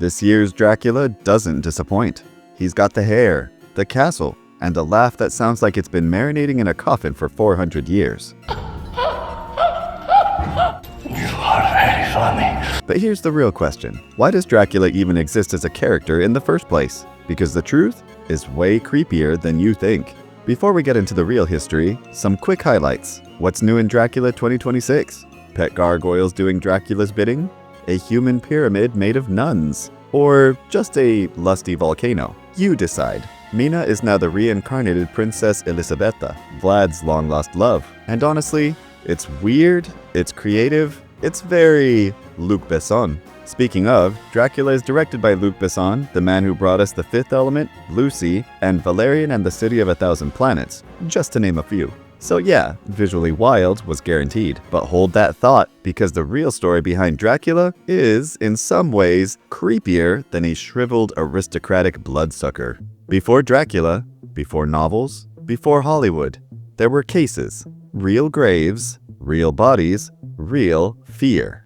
This year's Dracula doesn't disappoint. He's got the hair, the castle, and a laugh that sounds like it's been marinating in a coffin for 400 years. You are very funny. But here's the real question. Why does Dracula even exist as a character in the first place? Because the truth is way creepier than you think. Before we get into the real history, some quick highlights. What's new in Dracula 2026? Pet gargoyles doing Dracula's bidding? A human pyramid made of nuns? Or just a lusty volcano? You decide. Mina is now the reincarnated Princess Elisabetta, Vlad's long-lost love. And honestly, it's weird, it's creative, it's very Luc Besson. Speaking of, Dracula is directed by Luc Besson, the man who brought us The Fifth Element, Lucy, and Valerian and the City of a Thousand Planets, just to name a few. So yeah, visually wild was guaranteed. But hold that thought, because the real story behind Dracula is, in some ways, creepier than a shriveled aristocratic bloodsucker. Before Dracula, before novels, before Hollywood, there were cases, real graves, real bodies, real fear.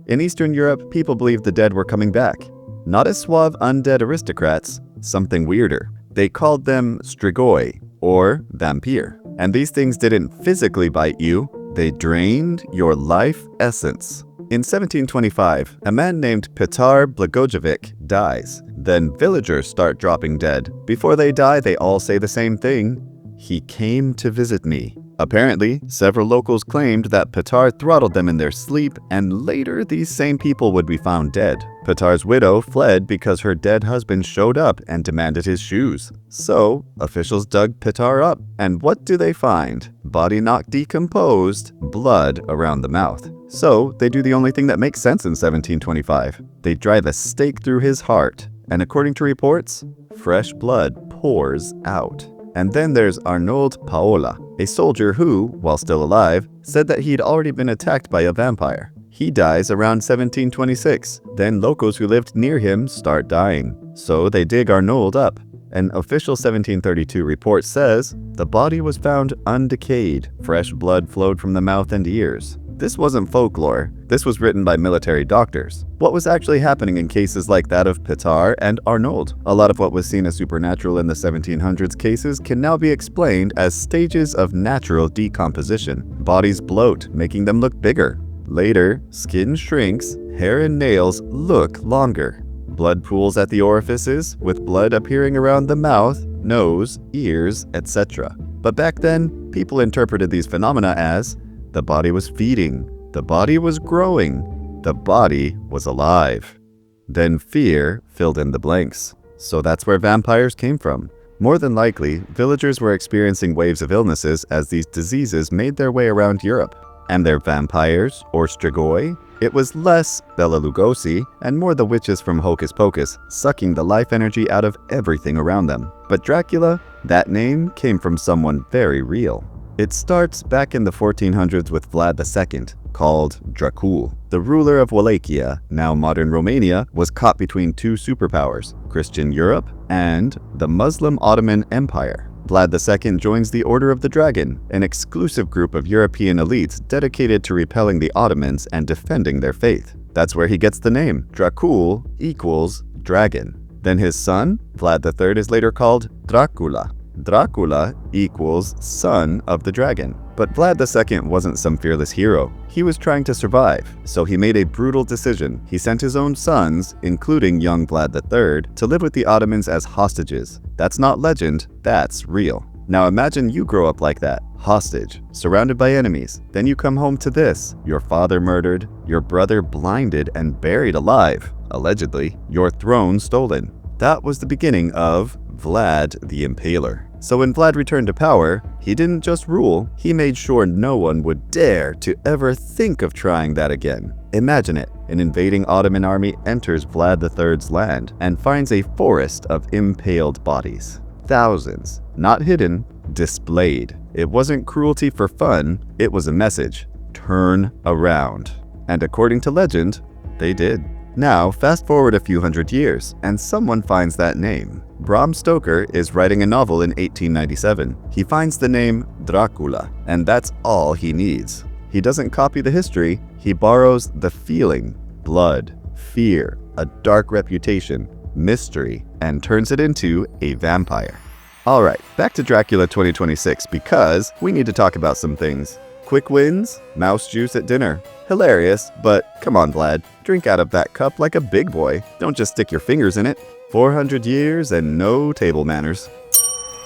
In Eastern Europe, people believed the dead were coming back. Not as suave undead aristocrats, something weirder. They called them strigoi, or vampire. And these things didn't physically bite you, they drained your life essence. In 1725, a man named Petar Blagojevic dies. Then villagers start dropping dead. Before they die, they all say the same thing: "He came to visit me." Apparently, several locals claimed that Petar throttled them in their sleep, and later these same people would be found dead. Petar's widow fled because her dead husband showed up and demanded his shoes. So, officials dug Petar up, and what do they find? Body not decomposed, blood around the mouth. So, they do the only thing that makes sense in 1725. They drive a stake through his heart, and according to reports, fresh blood pours out. And then there's Arnold Paola, a soldier who, while still alive, said that he'd already been attacked by a vampire. He dies around 1726. Then locals who lived near him start dying. So they dig Arnold up. An official 1732 report says the body was found undecayed. Fresh blood flowed from the mouth and ears. This wasn't folklore. This was written by military doctors. What was actually happening in cases like that of Petar and Arnold? A lot of what was seen as supernatural in the 1700s cases can now be explained as stages of natural decomposition. Bodies bloat, making them look bigger. Later, skin shrinks, hair and nails look longer. Blood pools at the orifices, with blood appearing around the mouth, nose, ears, etc. But back then, people interpreted these phenomena as the body was feeding, the body was growing, the body was alive. Then fear filled in the blanks. So that's where vampires came from. More than likely, villagers were experiencing waves of illnesses as these diseases made their way around Europe. And their vampires, or strigoi, it was less Bela Lugosi and more the witches from Hocus Pocus, sucking the life energy out of everything around them. But Dracula, that name came from someone very real. It starts back in the 1400s with Vlad II, called Dracula. The ruler of Wallachia, now modern Romania, was caught between two superpowers, Christian Europe and the Muslim Ottoman Empire. Vlad II joins the Order of the Dragon, an exclusive group of European elites dedicated to repelling the Ottomans and defending their faith. That's where he gets the name. Dracula equals dragon. Then his son, Vlad III, is later called Dracula. Dracula equals son of the dragon. But Vlad II wasn't some fearless hero. He was trying to survive, so he made a brutal decision. He sent his own sons, including young Vlad III, to live with the Ottomans as hostages. That's not legend, that's real. Now imagine you grow up like that, hostage, surrounded by enemies. Then you come home to this: your father murdered, your brother blinded and buried alive, allegedly, your throne stolen. That was the beginning of Vlad the Impaler. So when Vlad returned to power, he didn't just rule, he made sure no one would dare to ever think of trying that again. Imagine it, an invading Ottoman army enters Vlad III's land and finds a forest of impaled bodies. Thousands, not hidden, displayed. It wasn't cruelty for fun, it was a message: turn around. And according to legend, they did. Now, fast forward a few hundred years, and someone finds that name. Bram Stoker is writing a novel in 1897. He finds the name Dracula, and that's all he needs. He doesn't copy the history, he borrows the feeling: blood, fear, a dark reputation, mystery, and turns it into a vampire. Alright, back to Dracula 2026 because we need to talk about some things. Quick wins, mouse juice at dinner. Hilarious, but come on Vlad, drink out of that cup like a big boy. Don't just stick your fingers in it. 400 years and no table manners.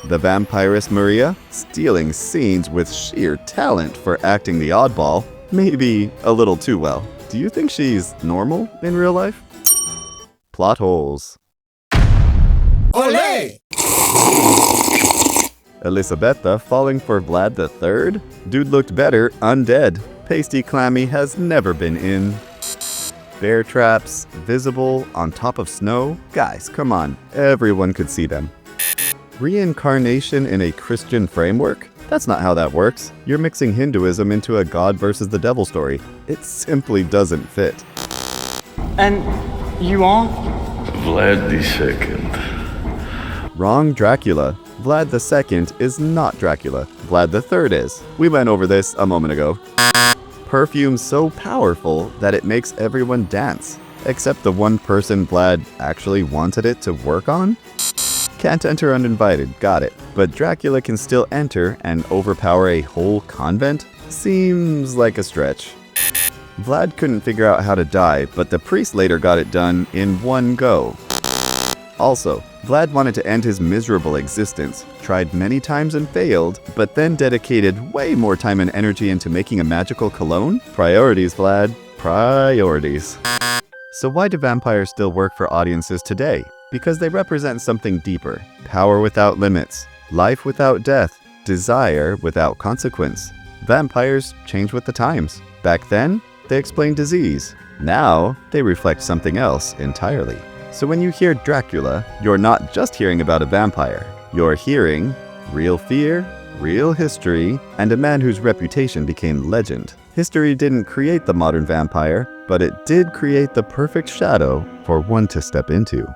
The vampiress Maria, stealing scenes with sheer talent for acting the oddball, maybe a little too well. Do you think she's normal in real life? Plot holes. Olé! Elisabetta falling for Vlad III? Dude looked better undead. Pasty clammy has never been in. Bear traps, visible on top of snow? Guys, come on, everyone could see them. Reincarnation in a Christian framework? That's not how that works. You're mixing Hinduism into a God versus the devil story. It simply doesn't fit. And you are? Vlad II. Wrong Dracula. Vlad II is not Dracula. Vlad III is. We went over this a moment ago. Perfume so powerful that it makes everyone dance. Except the one person Vlad actually wanted it to work on? Can't enter uninvited, got it. But Dracula can still enter and overpower a whole convent? Seems like a stretch. Vlad couldn't figure out how to die, but the priest later got it done in one go. Also, Vlad wanted to end his miserable existence, tried many times and failed, but then dedicated way more time and energy into making a magical cologne? Priorities, Vlad. Priorities. So why do vampires still work for audiences today? Because they represent something deeper. Power without limits. Life without death. Desire without consequence. Vampires change with the times. Back then, they explained disease. Now, they reflect something else entirely. So when you hear Dracula, you're not just hearing about a vampire. You're hearing real fear, real history, and a man whose reputation became legend. History didn't create the modern vampire, but it did create the perfect shadow for one to step into.